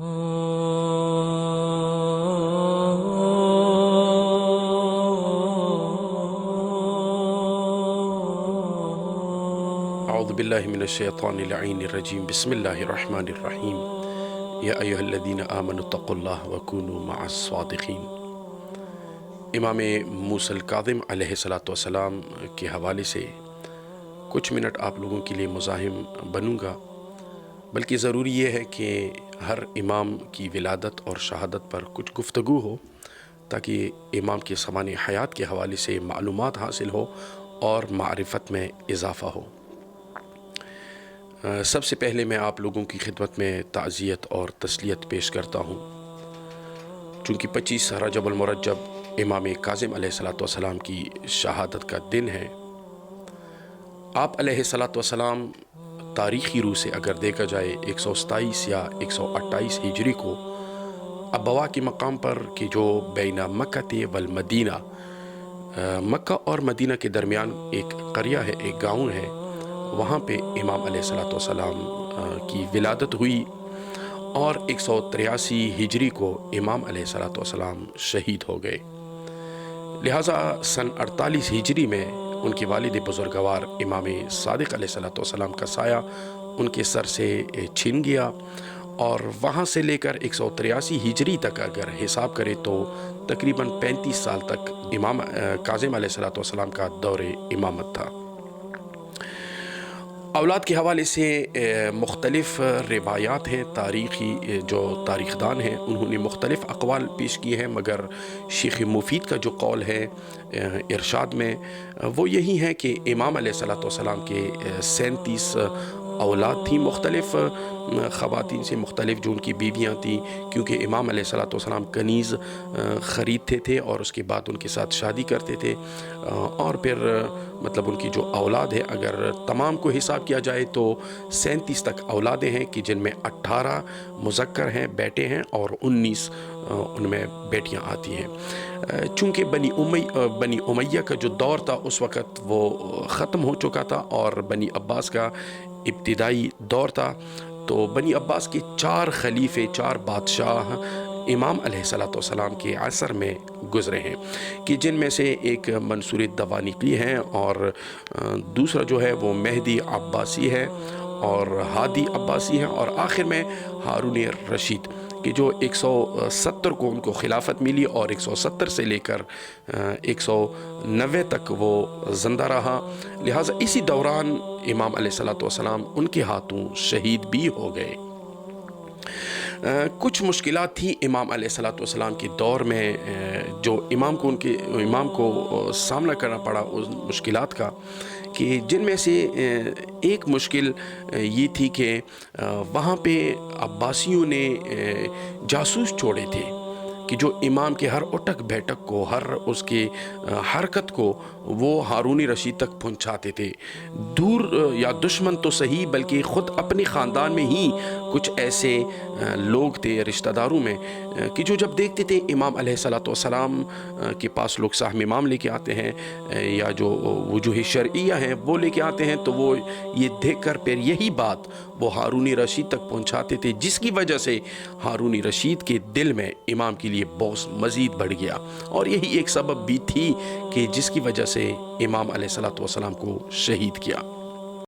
اعوذ باللہ من الشیطان اللعین الرجیم بسم اللہ الرحمن الرحیم یا ایہا الذین آمنوا اتقوا اللہ وکونوا مع الصادقین۔ امام موسیٰ الکاظم علیہ السلام کے حوالے سے کچھ منٹ آپ لوگوں کے لیے مزاحم بنوں گا، بلکہ ضروری یہ ہے کہ ہر امام کی ولادت اور شہادت پر کچھ گفتگو ہو تاکہ امام کے سمان حیات کے حوالے سے معلومات حاصل ہو اور معرفت میں اضافہ ہو۔ سب سے پہلے میں آپ لوگوں کی خدمت میں تعزیت اور تسلیت پیش کرتا ہوں، چونکہ 25 رجب المرجب امام کاظم علیہ السلام کی شہادت کا دن ہے۔ آپ علیہ السلام تاریخی روح سے اگر دیکھا جائے 127 یا 128 ہجری کو ابوا کے مقام پر کہ جو بین مکہ والمدینہ، مکہ اور مدینہ کے درمیان ایک قریہ ہے، ایک گاؤں ہے، وہاں پہ امام علیہ السلام کی ولادت ہوئی، اور 183 ہجری کو امام علیہ السلام شہید ہو گئے۔ لہٰذا سن 48 ہجری میں ان کے والد بزرگوار امام صادق علیہ السلام کا سایہ ان کے سر سے چھن گیا، اور وہاں سے لے کر 183 ہجری تک اگر حساب کرے تو تقریباً 35 سال تک امام کاظم علیہ السلام کا دور امامت تھا۔ اولاد کے حوالے سے مختلف روایات ہیں، تاریخی جو تاریخ دان ہیں انہوں نے مختلف اقوال پیش کیے ہیں، مگر شیخ مفید کا جو قول ہے ارشاد میں وہ یہی ہے کہ امام علیہ السلام کے 37 اولاد تھیں، مختلف خواتین سے، مختلف جو ان کی بیویاں تھیں، کیونکہ امام علیہ السلام کنیز خریدتے تھے اور اس کے بعد ان کے ساتھ شادی کرتے تھے، اور پھر مطلب ان کی جو اولاد ہے اگر تمام کو حساب کیا جائے تو 37 تک اولادیں ہیں کہ جن میں 18 مذکر ہیں، بیٹے ہیں، اور 19 ان میں بیٹیاں آتی ہیں۔ چونکہ بنی امیہ کا جو دور تھا اس وقت وہ ختم ہو چکا تھا اور بنی عباس کا ابتدائی دور تھا، تو بنی عباس کے 4 خلیفے، 4 بادشاہ امام علیہ السلام کے عصر میں گزرے ہیں، کہ جن میں سے ایک منصور الدوانقی ہیں، اور دوسرا جو ہے وہ مہدی عباسی ہے، اور ہادی عباسی ہے، اور آخر میں ہارون رشید، کہ جو 170 کو ان کو خلافت ملی، اور 170 سے لے کر 190 تک وہ زندہ رہا۔ لہٰذا اسی دوران امام علیہ السلام ان کے ہاتھوں شہید بھی ہو گئے۔ کچھ مشکلات تھیں امام علیہ السلام کے دور میں جو امام کو سامنا کرنا پڑا اس مشکلات کا، کہ جن میں سے ایک مشکل یہ تھی کہ وہاں پہ عباسیوں نے جاسوس چھوڑے تھے کہ جو امام کے ہر اٹک بیٹک کو، ہر اس کے حرکت کو وہ ہارون رشید تک پہنچاتے تھے۔ دور یا دشمن تو صحیح بلکہ خود اپنے خاندان میں ہی کچھ ایسے لوگ تھے رشتہ داروں میں کہ جو جب دیکھتے تھے امام علیہ السلام کے پاس لوگ ساہم امام لے کے آتے ہیں یا جو وجوہ شرعیہ ہیں وہ لے کے آتے ہیں، تو وہ یہ دیکھ کر پھر یہی بات وہ ہارون رشید تک پہنچاتے تھے، جس کی وجہ سے ہارون رشید کے دل میں امام کے لیے بغض مزید بڑھ گیا، اور یہی ایک سبب بھی تھی کہ جس کی وجہ سے امام علیہ السلام کو شہید کیا۔